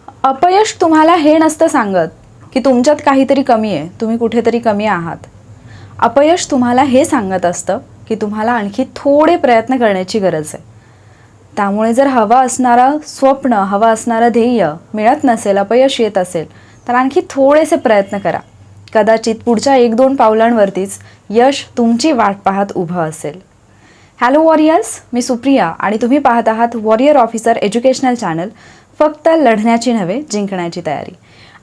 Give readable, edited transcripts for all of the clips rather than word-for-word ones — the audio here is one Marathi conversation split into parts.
अपयश तुम्हाला हे नसतं सांगत की तुमच्यात काहीतरी कमी आहे, तुम्ही कुठेतरी कमी आहात. अपयश तुम्हाला हे सांगत असतं की तुम्हाला आणखी थोडे प्रयत्न करण्याची गरज आहे. त्यामुळे जर हवं असणारं स्वप्न, हवं असणारं ध्येय मिळत नसेल, अपयश येत असेल, तर आणखी थोडेसे प्रयत्न करा. कदाचित पुढच्या 1-2 पावलांवरतीच यश तुमची वाट पाहत उभं असेल. हॅलो वॉरियर्स, मी सुप्रिया आणि तुम्ही पाहत आहात वॉरियर ऑफिसर एज्युकेशनल चॅनल. फक्त लढण्याची नव्हे, जिंकण्याची तयारी.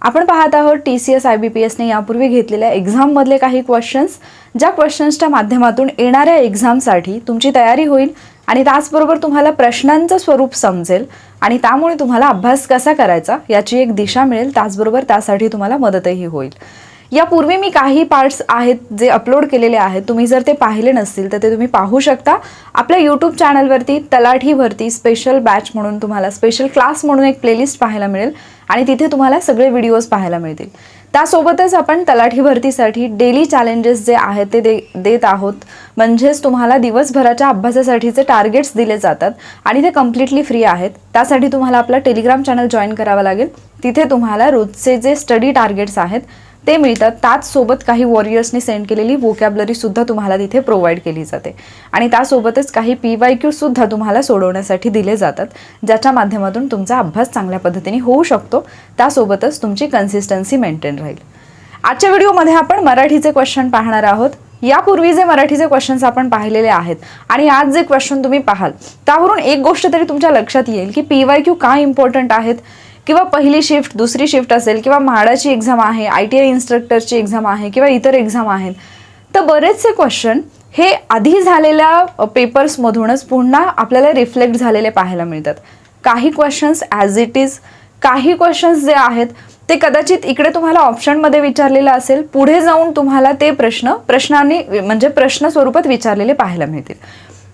आपण पाहत आहोत TCS IBPSने यापूर्वी घेतलेल्या एक्झाममधले काही क्वेश्चन्स, ज्या क्वेश्चन्सच्या माध्यमातून येणाऱ्या एक्झामसाठी तुमची तयारी होईल आणि त्याचबरोबर तुम्हाला प्रश्नांचं स्वरूप समजेल आणि त्यामुळे तुम्हाला अभ्यास कसा करायचा याची एक दिशा मिळेल. त्याचबरोबर त्यासाठी तुम्हाला मदतही होईल. यापूर्वी मी काही पार्ट्स आहेत जे अपलोड केलेले आहेत, तुम्ही जर ते पाहिले नसतील तर ते तुम्ही पाहू शकता. आपल्या यूट्यूब चॅनलवरती तलाठी भरती स्पेशल बॅच म्हणून तुम्हाला स्पेशल क्लास म्हणून एक प्लेलिस्ट पाहायला मिळेल आणि तिथे तुम्हाला सगळे व्हिडिओज पाहायला मिळतील. त्यासोबतच आपण तलाठी भरतीसाठी डेली चॅलेंजेस जे आहेत ते देत आहोत. म्हणजेच तुम्हाला दिवसभराच्या अभ्यासासाठीचे टार्गेट्स दिले जातात आणि ते कम्प्लिटली फ्री आहेत. त्यासाठी तुम्हाला आपला टेलिग्राम चॅनल जॉईन करावा लागेल. तिथे तुम्हाला रोजचे जे स्टडी टार्गेट्स आहेत ते मिळतात. त्याचसोबत काही वॉरियर्सनी सेंड केलेली वोकॅबलरी सुद्धा तुम्हाला तिथे प्रोव्हाइड केली जाते आणि त्यासोबतच काही PYQ सुद्धा तुम्हाला सोडवण्यासाठी दिले जातात, ज्याच्या माध्यमातून तुमचा अभ्यास चांगल्या पद्धतीने होऊ शकतो. त्यासोबतच तुमची कन्सिस्टन्सी मेंटेन राहील. आजच्या व्हिडिओमध्ये आपण मराठीचे क्वेश्चन पाहणार आहोत. यापूर्वी जे मराठीचे क्वेश्चन्स आपण पाहिलेले आहेत आणि आज जे क्वेश्चन तुम्ही पाहाल त्यावरून एक गोष्ट तरी तुमच्या लक्षात येईल की PYQ का इम्पॉर्टंट आहेत, किंवा पहिली शिफ्ट, दुसरी शिफ्ट असेल, किंवा म्हाडाची एक्झाम आहे, ITI इन्स्ट्रक्टरची एक्झाम आहे, किंवा इतर एक्झाम आहेत. तर बरेचसे क्वेश्चन हे आधी झालेल्या पेपर्समधूनच पुन्हा आपल्याला रिफ्लेक्ट झालेले पाहायला मिळतात. काही क्वेश्चन्स ॲज इट इज, काही क्वेश्चन्स जे आहेत ते कदाचित इकडे तुम्हाला ऑप्शनमध्ये विचारलेलं असेल, पुढे जाऊन तुम्हाला ते प्रश्नाने म्हणजे प्रश्न स्वरूपात विचारलेले पाहायला मिळतील.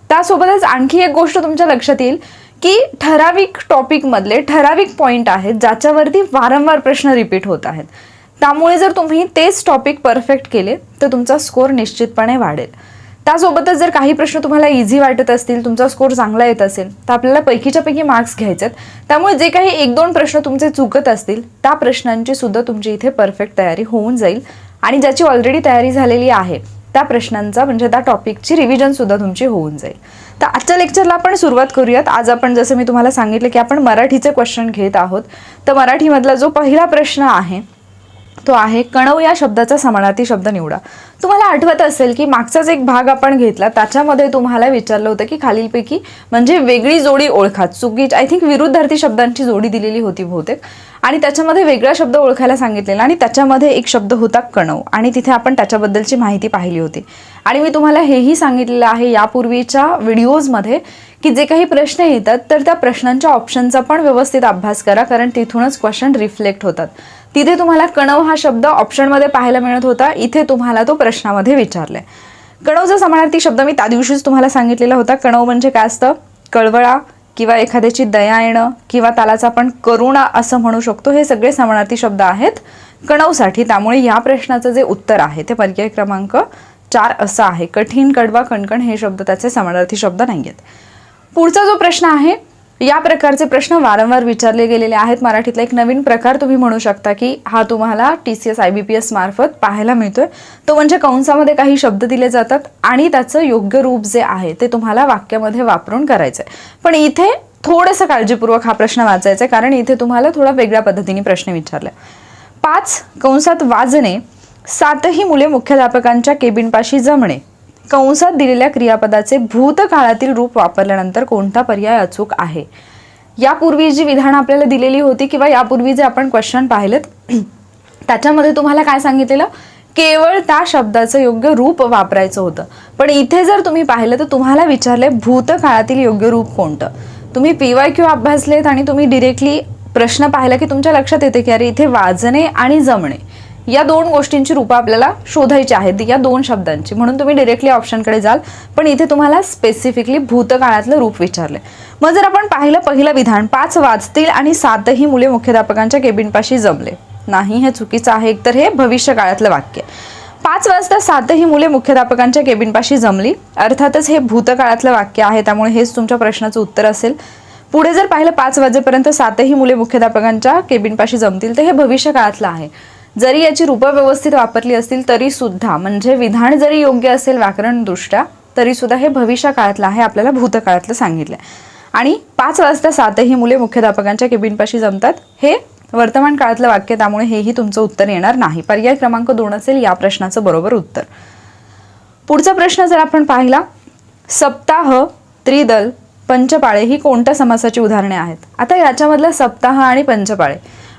त्यासोबतच आणखी एक गोष्ट तुमच्या लक्षात येईल की ठराविक टॉपिकमधले ठराविक पॉईंट आहेत ज्याच्यावरती वारंवार प्रश्न रिपीट होत आहेत. त्यामुळे जर तुम्ही तेच टॉपिक परफेक्ट केले तर तुमचा स्कोर निश्चितपणे वाढेल. त्यासोबतच जर काही प्रश्न तुम्हाला इझी वाटत असतील, तुमचा स्कोर चांगला येत असेल, तर आपल्याला पैकीच्या पैकी मार्क्स घ्यायचे आहेत. त्यामुळे जे काही 1-2 प्रश्न तुमचे चुकत असतील त्या प्रश्नांची सुद्धा तुमची इथे परफेक्ट तयारी होऊन जाईल आणि ज्याची ऑलरेडी तयारी झालेली आहे त्या प्रश्नांचा म्हणजे त्या टॉपिकची रिव्हिजन सुद्धा तुमची होऊन जाईल. तर आजच्या लेक्चरला आपण सुरुवात करूयात. आज आपण जसं मी तुम्हाला सांगितलं की आपण मराठीचे क्वेश्चन घेत आहोत. तर मराठीमधला जो पहिला प्रश्न आहे तो आहे, कणव या शब्दाचा समानार्थी शब्द निवडा. तुम्हाला आठवत असेल की मागचाच एक भाग आपण घेतला, त्याच्यामध्ये तुम्हाला विचारलं होतं की खालीलपैकी म्हणजे वेगळी जोडी ओळखा. चुकीची, आय थिंक विरुद्धार्थी शब्दांची जोडी दिलेली होती बहुतेक, आणि त्याच्यामध्ये वेगळा शब्द ओळखायला सांगितलेला आणि त्याच्यामध्ये एक शब्द होता कणव आणि तिथे आपण त्याच्याबद्दलची माहिती पाहिली होती. आणि मी तुम्हाला हेही सांगितलेलं आहे यापूर्वीच्या व्हिडिओजमध्ये की जे काही प्रश्न येतात तर त्या प्रश्नांच्या ऑप्शनचा पण व्यवस्थित अभ्यास करा, कारण तिथूनच क्वेश्चन रिफ्लेक्ट होतात. तिथे तुम्हाला कणव हा शब्द ऑप्शनमध्ये पाहायला मिळत होता, इथे तुम्हाला तो प्रश्नामध्ये विचारलाय. कणवचा समानार्थी शब्द मी त्या दिवशीच तुम्हाला सांगितलेला होता. कणव म्हणजे काय असतं? कळवळा किंवा एखाद्याची दया येणं किंवा त्यालाच आपण करुणा असं म्हणू शकतो. हे सगळे समानार्थी शब्द आहेत कणवसाठी. त्यामुळे या प्रश्नाचं जे उत्तर आहे ते पर्याय क्रमांक 4 असं आहे. कठीण, कडवा, कणकण हे शब्द त्याचे समानार्थी शब्द नाही आहेत. पुढचा जो प्रश्न आहे, या प्रकारचे प्रश्न वारंवार विचारले गेलेले आहेत. मराठीतला एक नवीन प्रकार तुम्ही म्हणू शकता की हा तुम्हाला TCS IBPS मार्फत पाहायला मिळतोय. तो म्हणजे कंसामध्ये काही शब्द दिले जातात आणि त्याचं योग्य रूप जे आहे ते तुम्हाला वाक्यामध्ये वापरून करायचंय. पण इथे थोडंसं काळजीपूर्वक हा प्रश्न वाचायचा आहे, कारण इथे तुम्हाला थोडा वेगळ्या पद्धतीने प्रश्न विचारलाय. 5 कंसात वाजणे, 7ही मुले मुख्याध्यापकांच्या केबिनपाशी जमणे. कंसात दिलेल्या क्रियापदाचे भूतकाळातील रूप वापरल्यानंतर कोणता पर्याय अचूक आहे? यापूर्वी जी विधानं आपल्याला दिलेली होती किंवा यापूर्वी जे आपण क्वेश्चन पाहिलेत त्याच्यामध्ये तुम्हाला काय सांगितलेलं? केवळ त्या शब्दाचं योग्य रूप वापरायचं होतं. पण इथे जर तुम्ही पाहिलं तर तुम्हाला विचारले भूतकाळातील योग्य रूप कोणतं. तुम्ही PYQ अभ्यासलेत आणि तुम्ही डिरेक्टली प्रश्न पाहिला की तुमच्या लक्षात येते की अरे इथे वाजणे आणि जमणे या 2 गोष्टींची रूपं आपल्याला शोधायची आहेत, या 2 शब्दांची, म्हणून तुम्ही डिरेक्टली ऑप्शनकडे जाल. पण इथे तुम्हाला स्पेसिफिकली भूतकाळातलं रूप विचारले. मग जर आपण पाहिलं पहिलं विधान, 5 वाजतील आणि 7ही मुले मुख्याध्यापकांच्या केबिनपाशी जमले. नाही, हे चुकीचं आहे. एकतर हे भविष्यकाळातलं वाक्य. 5 वाजता 7ही मुले मुख्याध्यापकांच्या केबिनपाशी जमली, अर्थातच हे भूतकाळातलं वाक्य आहे, त्यामुळे हेच तुमच्या प्रश्नाचं उत्तर असेल. पुढे जर पाहिलं 5 वाजेपर्यंत 7ही मुले मुख्याध्यापकांच्या केबिनपाशी जमतील, तर हे भविष्य काळातलं आहे. जरी याची रूपं व्यवस्थित वापरली असतील तरी सुद्धा, म्हणजे विधान जरी योग्य असेल व्याकरणदृष्ट्या तरी सुद्धा हे भविष्य काळातलं आहे, आपल्याला भूतकाळातलं सांगितलंय. आणि 5 वाजता 7ही मुले मुख्याध्यापकांच्या केबिनपाशी जमतात हे वर्तमान काळातलं वाक्य, त्यामुळे हेही तुमचं उत्तर येणार नाही. पर्याय क्रमांक 2 असेल या प्रश्नाचं बरोबर उत्तर. पुढचा प्रश्न जर आपण पाहिला, सप्ताह, त्रिदल, पंचपाळे ही कोणत्या समासाची उदाहरणे आहेत? आता याच्यामधलं सप्ताह आणि पंचपाळे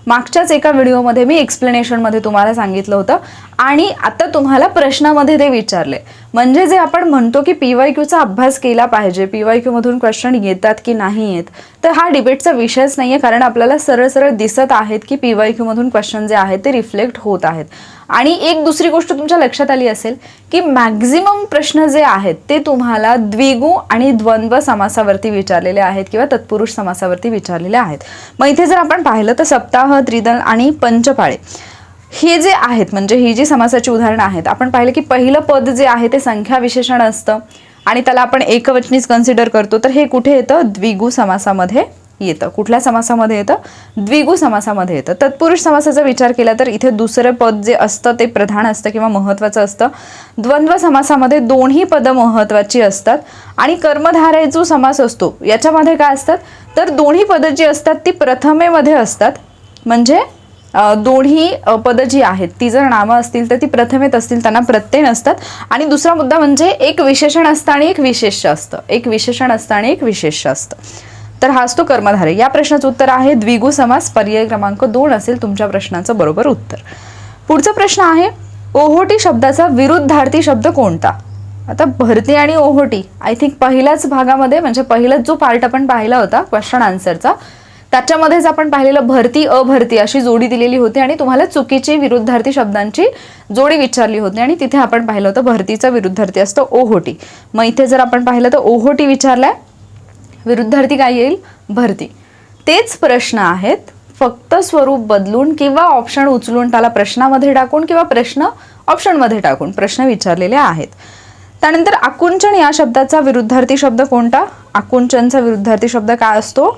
मागच्याच एका व्हिडिओमध्ये मी एक्सप्लेनेशनमध्ये तुम्हाला सांगितलं होतं आणि आता तुम्हाला प्रश्नामध्ये ते विचारले. म्हणजे जे आपण म्हणतो की PYQचा अभ्यास केला पाहिजे, PYQ मधून क्वेश्चन येतात की नाही येत, तर हा डिबेटचा विषयच नाहीये, कारण आपल्याला सरळ सरळ दिसत आहेत की PYQ मधून क्वेश्चन जे आहेत ते रिफ्लेक्ट होत आहेत. आणि एक दुसरी गोष्ट तुमच्या लक्षात आली असेल की मॅक्झिमम प्रश्न जे आहेत ते तुम्हाला द्विगु आणि द्वंद्व समासावरती विचारलेले आहेत किंवा तत्पुरुष समासावरती विचारलेले आहेत. मग इथे जर आपण पाहिलं तर सप्ताह, त्रिदल आणि पंचपाळे हे जे आहेत, म्हणजे ही जी समासाची उदाहरणं आहेत, आपण पाहिलं की पहिलं पद जे आहे ते संख्या विशेषण असतं आणि त्याला आपण एकवचनीच कन्सिडर करतो, तर हे कुठे येतं? द्विगु समासामध्ये येतं. कुठल्या समासामध्ये येतं? द्विगु समासामध्ये येतं. तत्पुरुष समासाचा विचार केला तर इथे दुसरं पद जे असतं ते प्रधान असतं किंवा महत्त्वाचं असतं. द्वंद्व समासामध्ये दोन्ही पदं महत्त्वाची असतात आणि कर्मधारय जो समास असतो याच्यामध्ये काय असतात, तर दोन्ही पदं जी असतात ती प्रथमेमध्ये असतात. म्हणजे दोन्ही पदं जी आहेत ती जर नामं असतील तर ती प्रथमेत असतील, त्यांना प्रत्यय नसतात. आणि दुसरा मुद्दा म्हणजे एक विशेषण असतं आणि एक विशेष्य असतं. एक विशेषण असतं आणि एक विशेष्य असतं. तर हा असतो कर्मधारय. या प्रश्नाचं उत्तर आहे द्विगु समास. पर्याय क्रमांक 2 असेल तुमच्या प्रश्नाचं बरोबर उत्तर. पुढचा प्रश्न आहे, ओहोटी शब्दाचा विरुद्धार्थी शब्द कोणता? आता भरती आणि ओहोटी आय थिंक पहिल्याच भागामध्ये, म्हणजे पहिलाच जो पार्ट आपण पाहिला होता क्वेश्चन आन्सरचा, त्याच्यामध्येच आपण पाहिलेलं भरती अभरती अशी जोडी दिलेली होती आणि तुम्हाला चुकीची विरुद्धार्थी शब्दांची जोडी विचारली होती आणि तिथे आपण पाहिलं होतं भरतीचा विरुद्धार्थी असतो ओहोटी. मग इथे जर आपण पाहिलं तर ओहोटी विचारलाय, विरुद्धार्थी काय येईल? भरती. तेच प्रश्न आहेत, फक्त स्वरूप बदलून किंवा ऑप्शन उचलून त्याला प्रश्नामध्ये टाकून किंवा प्रश्न ऑप्शनमध्ये टाकून प्रश्न विचारलेले आहेत. त्यानंतर आकुंचन या शब्दाचा विरुद्धार्थी शब्द कोणता? आकुंचनचा विरुद्धार्थी शब्द काय असतो?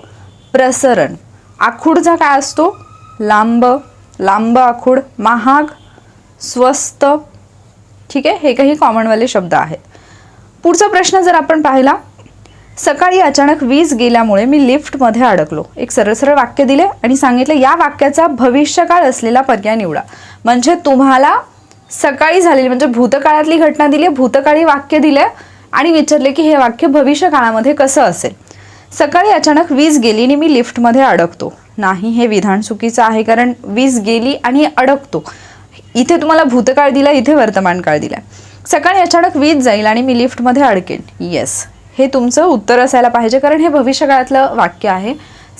प्रसरण. आखूडचा काय असतो? लांब. लांब आखूड. महाग, स्वस्त. ठीक आहे, हे काही कॉमनवाले शब्द आहेत. पुढचा प्रश्न जर आपण पाहिला, सकाळी अचानक वीज गेल्यामुळे मी लिफ्टमध्ये अडकलो. एक सरळ सरळ वाक्य दिले आणि सांगितलं या वाक्याचा भविष्यकाळ असलेला पर्याय निवडा. म्हणजे तुम्हाला सकाळी झालेली, म्हणजे भूतकाळातली घटना दिली, भूतकाळी वाक्य दिले आणि विचारले की हे वाक्य भविष्यकाळामध्ये कसं असेल. सकाळी अचानक वीज गेली आणि मी लिफ्टमध्ये अडकतो. नाही, हे विधान चुकीचं आहे, कारण वीज गेली आणि अडकतो. इथे तुम्हाला भूतकाळ दिला, इथे वर्तमान काळ दिला. सकाळी अचानक वीज जाईल आणि मी लिफ्टमध्ये अडकेन. येस, हे तुमचं उत्तर असायला पाहिजे, कारण हे भविष्यकाळातलं वाक्य आहे.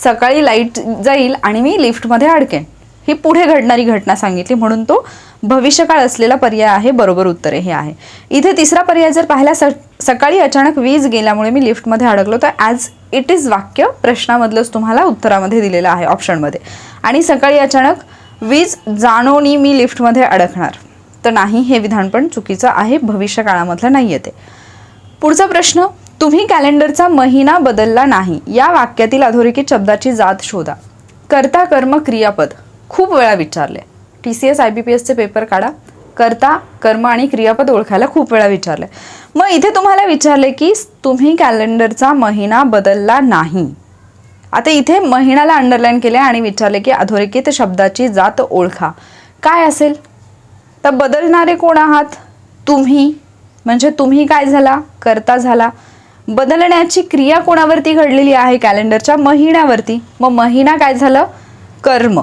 सकाळी लाईट जाईल आणि मी लिफ्टमध्ये अडकेन, ही पुढे घडणारी घटना सांगितली, म्हणून तो भविष्यकाळ असलेला पर्याय आहे. बरोबर उत्तर हे आहे. इथे तिसरा पर्याय जर पाहिला, सकाळी अचानक वीज गेल्यामुळे मी लिफ्टमध्ये अडकलो, तर ॲज इट इज वाक्य प्रश्नामधलंच तुम्हाला उत्तरामध्ये दिलेलं आहे ऑप्शनमध्ये. आणि सकाळी अचानक वीज जाणोनी मी लिफ्टमध्ये अडकणार, तर नाही, हे विधान पण चुकीचं आहे, भविष्यकाळामधलं नाही येते. पुढचा प्रश्न, तुम्ही कॅलेंडरचा महिना बदलला नाही या वाक्यातील अधोरेखित शब्दाची जात शोधा. कर्ता, कर्म, क्रियापद खूप वेळा विचारले. TCS IBPSचे पेपर काढा. कर्ता, कर्म आणि क्रियापद ओळखायला खूप वेळा विचारले. मग इथे तुम्हाला विचारले की तुम्ही कॅलेंडरचा महिना बदलला नाही. आता इथे महिन्याला अंडरलाईन केले आणि विचारले की अधोरेखित शब्दाची जात ओळखा. काय असेल? तर बदलणारे कोण आहात? तुम्ही. म्हणजे तुम्ही काय झाला? कर्ता झाला. बदलण्याची क्रिया कोणावरती घडलेली आहे? कॅलेंडरच्या महिन्यावरती. मग महिना काय झालं? कर्म.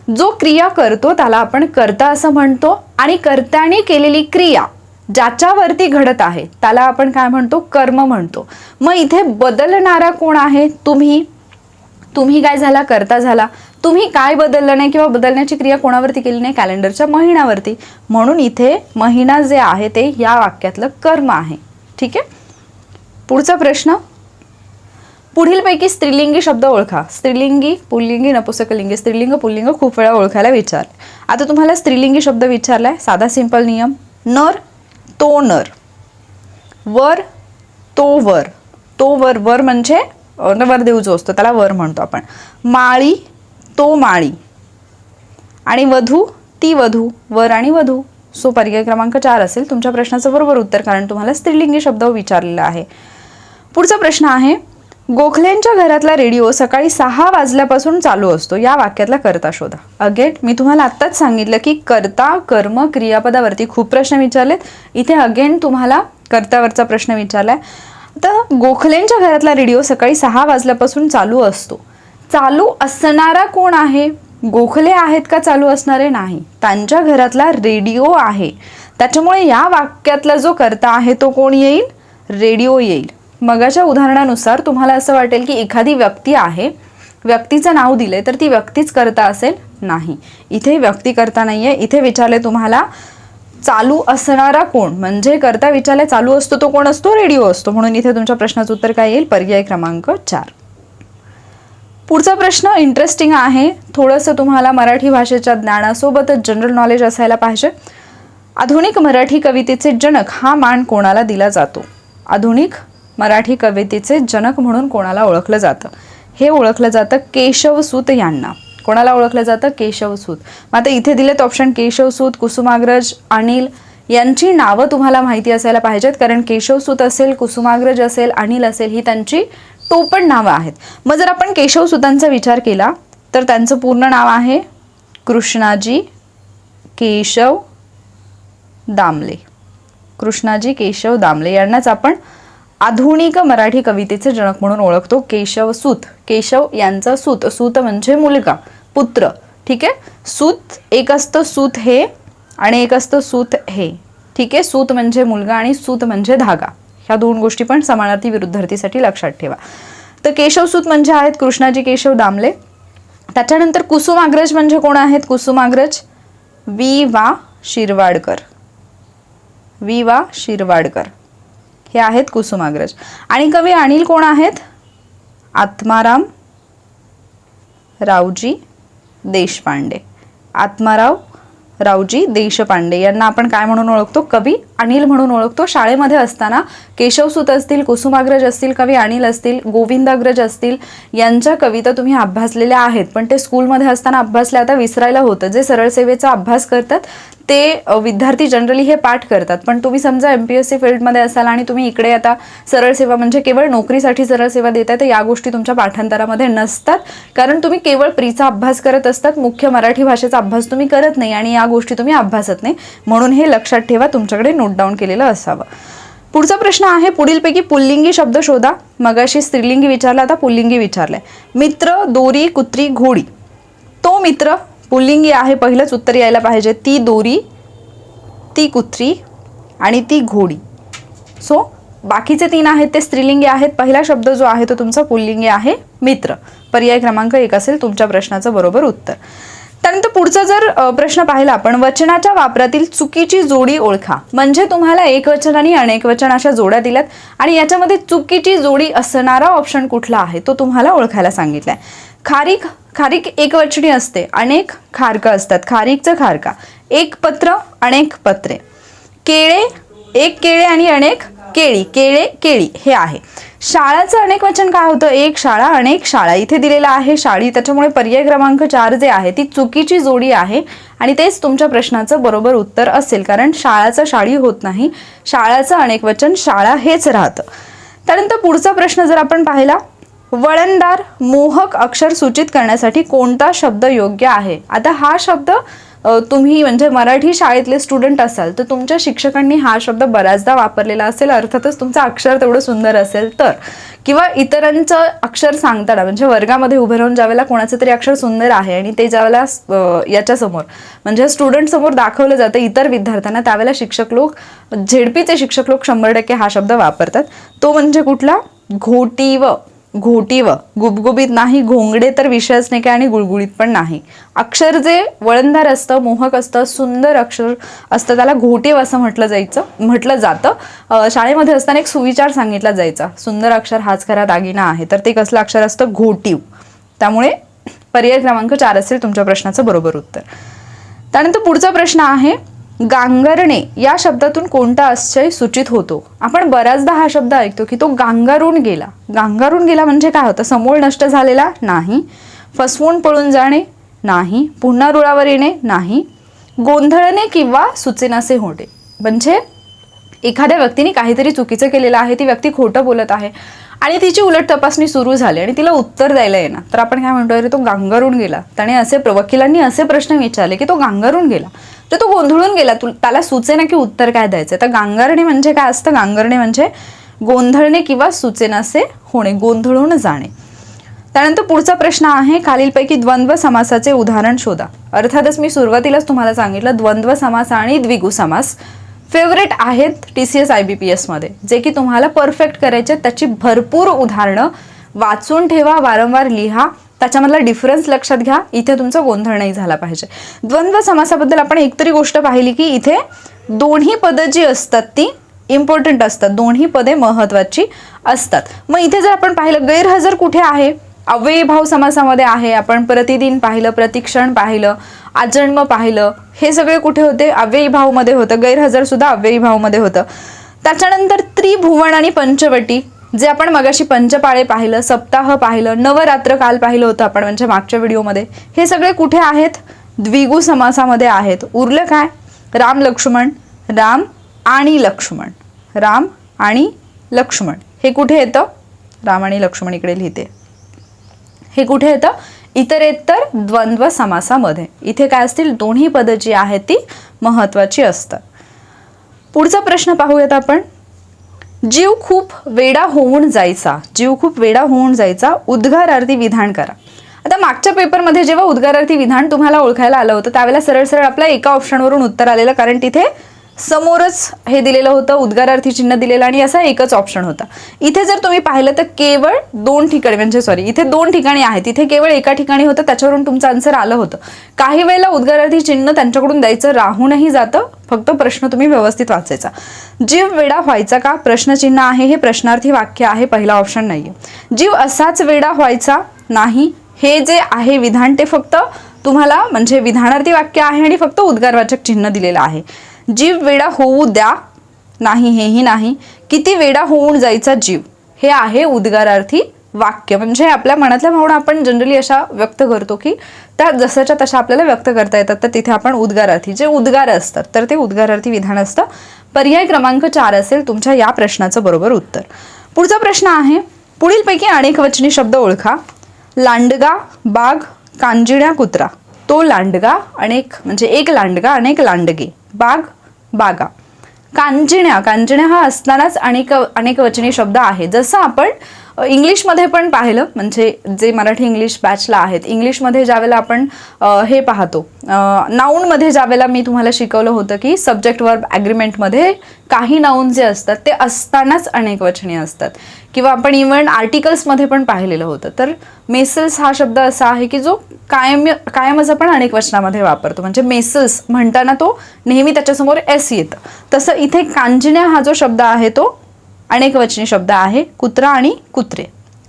जो क्रिया करतो त्याला आपण कर्ता असं म्हणतो आणि कर्त्याने केलेली क्रिया ज्याच्यावरती घडत आहे त्याला आपण काय म्हणतो? कर्म म्हणतो. मग इथे बदलणारा कोण आहे? तुम्ही. तुम्ही काय झाला? कर्ता झाला. तुम्ही काय बदललं नाही किंवा बदलण्याची क्रिया कोणावरती केली नाही? कॅलेंडरच्या महिन्यावरती. म्हणून इथे महिना जे आहे ते या वाक्यातलं कर्म आहे. ठीक आहे. पुढचा प्रश्न, पुढीलपैकी स्त्रीलिंगी शब्द ओळखा. स्त्रीलिंगी, पुल्लिंगी, नपुंसकलिंगी. स्त्रीलिंग, पुल्लिंग खूप वेळा ओळखायला विचारले. आता तुम्हाला स्त्रीलिंगी शब्द विचारलाय. साधा सिंपल नियम. नर, तो नर. वर, तो वर. तो वर. वर म्हणजे नवरदेव जो असतो त्याला वर म्हणतो आपण. माळी तो माळी आणि वधू ती वधू, वर आणि वधू. सो पर्याय क्रमांक 4 असेल तुमच्या प्रश्नाचं बरोबर उत्तर, कारण तुम्हाला स्त्रीलिंगी शब्द विचारलेला आहे. पुढचा प्रश्न आहे, गोखलेंच्या घरातला रेडिओ सकाळी 6 वाजल्यापासून चालू असतो. या वाक्यातला कर्ता शोधा. अगेन मी तुम्हाला आत्ताच सांगितलं की कर्ता कर्म क्रियापदावरती खूप प्रश्न विचारलेत. इथे अगेन तुम्हाला कर्त्यावरचा प्रश्न विचारलाय. तर गोखलेंच्या घरातला रेडिओ सकाळी 6 वाजल्यापासून चालू असतो. चालू असणारा कोण आहे? गोखले आहेत का चालू असणारे? नाही, त्यांच्या घरातला रेडिओ आहे. त्याच्यामुळे या वाक्यातला जो कर्ता आहे तो कोण येईल? रेडिओ येईल. मगाच्या उदाहरणानुसार तुम्हाला असं वाटेल की एखादी व्यक्ती आहे, व्यक्तीचं नाव दिले तर ती व्यक्तीच कर्ता असेल. नाही, इथे व्यक्ती कर्ता नाहीये. इथे विचारले तुम्हाला चालू असणारा कोण, म्हणजे कर्ता विचारले चालू असतो तो कोण असतो? रेडिओ असतो. म्हणून इथे तुमच्या प्रश्नाचं उत्तर काय येईल? पर्याय क्रमांक 4. पुढचा प्रश्न इंटरेस्टिंग आहे. थोडंसं तुम्हाला मराठी भाषेच्या ज्ञानासोबतच जनरल नॉलेज असायला पाहिजे. आधुनिक मराठी कवितेचे जनक हा मान कोणाला दिला जातो? आधुनिक मराठी कवितेचे जनक म्हणून कोणाला ओळखलं जातं? हे ओळखलं जातं केशवसूत यांना. कोणाला ओळखलं जातं? केशवसूत. मग आता इथे दिलेत ऑप्शन केशवसूत, कुसुमाग्रज, अनिल. यांची नावं तुम्हाला माहिती असायला पाहिजेत, कारण केशवसूत असेल, कुसुमाग्रज असेल, अनिल असेल, ही त्यांची टोपण नावं आहेत. मग जर आपण केशवसूतांचा विचार केला तर त्यांचं पूर्ण नाव आहे कृष्णाजी केशव दामले. कृष्णाजी केशव दामले यांनाच आपण आधुनिक मराठी कवितेचे जनक म्हणून ओळखतो. केशवसूत, केशव यांचा सूत, सूत म्हणजे मुलगा, पुत्र. ठीक आहे, सूत एक असतं सूत हे आणि एक असतं सूत हे. ठीक आहे, सूत म्हणजे मुलगा आणि सूत म्हणजे धागा. ह्या दोन गोष्टी पण समानार्थी विरुद्धार्थीसाठी लक्षात ठेवा. तर केशवसूत म्हणजे आहेत कृष्णाजी केशव दामले. त्याच्यानंतर कुसुमाग्रज म्हणजे कोण आहेत? कुसुमाग्रज वि वा शिरवाडकर. वि वा शिरवाडकर हे आहेत कुसुमाग्रज. आणि कवी अनिल कोण आहेत? आत्माराम रावजी देशपांडे. आत्माराव रावजी देशपांडे यांना आपण काय म्हणून ओळखतो? कवी अनिल म्हणून ओळखतो. शाळेमध्ये असताना केशवसूत असतील, कुसुमाग्रज असतील, कवी अनिल असतील, गोविंदाग्रज असतील, यांच्या कविता तुम्ही अभ्यासलेल्या आहेत, पण ते स्कूलमध्ये असताना अभ्यासल्या, आता विसरायला होतं. जे सरळ सेवेचा अभ्यास करतात ते विद्यार्थी जनरली हे पाठ करतात. पण तुम्ही समजा MPSC फील्डमध्ये असाल आणि तुम्ही इकडे आता सरळ सेवा म्हणजे केवळ नोकरीसाठी सरळ सेवा देताय, तर या गोष्टी तुमच्या पाठांतरामध्ये नसतात, कारण तुम्ही केवळ प्रीचा अभ्यास करत असतात. मुख्य मराठी भाषेचा अभ्यास तुम्ही करत नाही आणि या गोष्टी तुम्ही अभ्यासत नाही. म्हणून हे लक्षात ठेवा, तुमच्याकडे नोट डाऊन केलेलं असावं. पुढचा प्रश्न आहे, पुढीलपैकी पुल्लिंगी शब्द शोधा. मगाशी स्त्रीलिंगी विचारला, आता पुल्लिंगी विचारलंय. मित्र, दोरी, कुत्री, घोडी. तो मित्र पुल्लिंगी आहे, पहिलंच उत्तर यायला पाहिजे. ती दोरी, ती कुत्री आणि ती घोडी. सो बाकीचे 3 आहेत ते स्त्रीलिंगी आहेत. पहिला शब्द जो आहे तो तुमचा पुल्लिंगी आहे, मित्र. पर्याय क्रमांक 1 असेल तुमच्या प्रश्नाचं बरोबर उत्तर. त्यानंतर पुढचा जर प्रश्न पाहिला आपण, वचनाच्या वापरातील चुकीची जोडी ओळखा. म्हणजे तुम्हाला एकवचन आणि अनेक वचन अशा जोड्या दिल्यात आणि याच्यामध्ये चुकीची जोडी असणारा ऑप्शन कुठला आहे तो तुम्हाला ओळखायला सांगितलाय. खारीक, खारीक एकवचनी असते, अनेक खारका असतात. खारीकचं खारका. एक पत्र, अनेक पत्रे. केळे, एक केळे आणि अनेक केळी. केळे, केळी हे आहे. शाळाचं अनेक वचन काय होतं? एक शाळा, अनेक शाळा. इथे दिलेला आहे शाळी, त्याच्यामुळे पर्याय क्रमांक 4 जे आहे ती चुकीची जोडी आहे आणि तेच तुमच्या प्रश्नाचं बरोबर उत्तर असेल, कारण शाळाचं शाळी होत नाही. शाळाचं अनेक वचन शाळा हेच राहतं. त्यानंतर पुढचा प्रश्न जर आपण पाहिला, वळणदार मोहक अक्षर सूचित करण्यासाठी कोणता शब्द योग्य आहे? आता हा शब्द तुम्ही म्हणजे मराठी शाळेतले स्टुडंट असाल तर तुमच्या शिक्षकांनी हा शब्द बऱ्याचदा वापरलेला असेल, अर्थातच तुमचं अक्षर तेवढं सुंदर असेल तर, किंवा इतरांचं अक्षर सांगताना म्हणजे वर्गामध्ये उभे राहून ज्यावेळेला कोणाचं तरी अक्षर सुंदर आहे आणि ते ज्यावेळेला याच्यासमोर म्हणजे स्टुडंट समोर दाखवलं जातं इतर विद्यार्थ्यांना, त्यावेळेला शिक्षक लोक, झेडपीचे शिक्षक लोक 100% हा शब्द वापरतात. तो म्हणजे कुठला? घोटीव. घोटीव. गुबगुबीत नाही, घोंगडे तर विषयच नाही काय आणि गुळगुळीत पण नाही. अक्षर जे वळणदार असतं, मोहक असतं, सुंदर अक्षर असतं त्याला घोटीव असं म्हटलं जातं. शाळेमध्ये असताना एक सुविचार सांगितला जायचा, सुंदर अक्षर हाच खरा दागिना आहे, तर ते कसलं अक्षर असतं? घोटीव. त्यामुळे पर्याय क्रमांक 4 असेल तुमच्या प्रश्नाचं बरोबर उत्तर. त्यानंतर पुढचा प्रश्न आहे, गांगरणे या शब्दातून कोणता आशय सूचित होतो? आपण बऱ्याचदा हा शब्द ऐकतो की तो गांगारून गेला. गांगारून गेला म्हणजे काय होतं? समूळ नष्ट झालेला नाही, फसवून पळून जाणे नाही, पुन्हा रुळावर येणे नाही, गोंधळणे किंवा सुचेनासे होणे. म्हणजे एखाद्या व्यक्तीने काहीतरी चुकीचं केलेलं आहे, ती व्यक्ती खोटं बोलत आहे आणि तिची उलट तपासणी सुरू झाली आणि तिला उत्तर द्यायला येणार, तर आपण काय म्हणतो? अरे तो गांगारून गेला. त्याने असे वकिलांनी असे प्रश्न विचारले की तो गांगारून गेला, तर तो गोंधळून गेला, त्याला सुचेना की उत्तर काय द्यायचं. तर गांगारणे म्हणजे काय असतं? गांगरणे म्हणजे गोंधळणे किंवा सुचेनासे होणे, गोंधळून जाणे. त्यानंतर पुढचा प्रश्न आहे, खालीलपैकी द्वंद्व समासाचे उदाहरण शोधा. अर्थातच मी सुरुवातीलाच तुम्हाला सांगितलं, द्वंद्व समास आणि द्विगु समास फेवरेट आहेत TCS IBPS मध्ये, जे की तुम्हाला परफेक्ट करायचे. त्याची भरपूर उदाहरणं वाचून ठेवा, वारंवार लिहा, त्याच्यामधला डिफरन्स लक्षात घ्या. इथे तुमचा गोंधळ नाही झाला पाहिजे. द्वंद्व समासाबद्दल आपण एकतरी गोष्ट पाहिली की इथे दोन्ही पदं जी असतात ती इम्पॉर्टंट असतात, दोन्ही पदे महत्वाची असतात. मग इथे जर आपण पाहिलं, गैरहजर कुठे आहे? अव्ययीभाव समासामध्ये आहे. आपण प्रतिदिन पाहिलं, प्रतिक्षण पाहिलं, आजन्म पाहिलं, हे सगळे कुठे होते? अव्ययीभाव मध्ये होतं. गैरहजर सुद्धा अव्ययीभाव मध्ये होतं. त्याच्यानंतर त्रिभुवन आणि पंचवटी, जे आपण मगाशी पंचपाळे पाहिलं, सप्ताह पाहिलं, नवरात्र काल पाहिलं होतं आपण म्हणजे मागच्या व्हिडिओमध्ये, हे सगळे कुठे आहेत? द्विगु समासामध्ये आहेत. उरलं काय? राम लक्ष्मण, राम आणि लक्ष्मण, राम आणि लक्ष्मण हे कुठे येतं? राम आणि लक्ष्मण इकडे लिहिते. हे कुठे येतं? इतरेतर द्वंद्व समासामध्ये. इथे काय असतील? दोन्ही पदं जी आहेत ती महत्वाची असतात. पुढचा प्रश्न पाहूयात आपण. जीव खूप वेडा होऊन जायचा, जीव खूप वेडा होऊन जायचा, उद्गारार्थी विधान करा. आता मागच्या पेपरमध्ये जेव्हा उद्गारार्थी विधान तुम्हाला ओळखायला आलं होतं, त्यावेळेला सरळ सरळ आपल्या एका ऑप्शनवरून उत्तर आलेलं, कारण तिथे समोरच हे दिलेलं होतं, उद्गारार्थी चिन्ह दिलेलं आणि असा एकच ऑप्शन होता. इथे जर तुम्ही पाहिलं तर केवळ दोन ठिकाणी, म्हणजे इथे दोन ठिकाणी आहेत, तिथे केवळ एका ठिकाणी होतं, त्याच्यावरून तुमचं आन्सर आलं होतं. काही वेळेला उद्गारार्थी चिन्ह त्यांच्याकडून द्यायचं राहूनही जातं, फक्त प्रश्न तुम्ही व्यवस्थित वाचायचा. जीव वेडा व्हायचा का? प्रश्नचिन्ह आहे, हे प्रश्नार्थी वाक्य आहे, पहिला ऑप्शन नाहीये. जीव असाच वेडा व्हायचा नाही, हे जे आहे विधान ते फक्त तुम्हाला म्हणजे विधानार्थी वाक्य आहे आणि फक्त उद्गारवाचक चिन्ह दिलेलं आहे. जीव वेडा होऊ द्या नाही, हेही नाही. किती वेडा होऊन जायचा जीव, हे आहे उद्गारार्थी वाक्य. म्हणजे आपल्या मनातल्या भावना आपण जनरली अशा व्यक्त करतो की त्या जशाच्या तशा आपल्याला व्यक्त करता येतात, तर तिथे आपण उद्गारार्थी जे उद्गार असतात तर ते उद्गारार्थी विधान असतं. पर्याय क्रमांक 4 असेल तुमच्या या प्रश्नाचं बरोबर उत्तर. पुढचा प्रश्न आहे, पुढीलपैकी अनेक वचनी शब्द ओळखा. लांडगा, बाग, कांजिण्या, कुत्रा. तो लांडगा, अनेक म्हणजे एक लांडगा, अनेक लांडगे. बाग, बागा. कांजिण्या, कांजिण्या हा असतानाच अनेक वचनी शब्द आहे. जसं आपण इंग्लिशमध्ये पण पाहिलं, म्हणजे जे मराठी इंग्लिश बॅचला आहेत, इंग्लिशमध्ये ज्यावेळेला आपण हे पाहतो, नाऊनमध्ये ज्यावेळेला मी तुम्हाला शिकवलं होतं की सब्जेक्ट वर्ब ॲग्रीमेंटमध्ये काही नाऊन जे असतात ते असतानाच अनेक वचनी असतात, किंवा आपण इव्हन आर्टिकल्समध्ये पण पाहिलेलं होतं. तर मेसल्स हा शब्द असा आहे की जो कायमच आपण अनेक वचनामध्ये वापरतो, म्हणजे मेसल्स म्हणताना तो नेहमी त्याच्यासमोर एस येतं. तसं इथे कांजिण्या हा जो शब्द आहे तो अनेक वचनी शब्द आहे, कुत्रा आणि कुत्रे,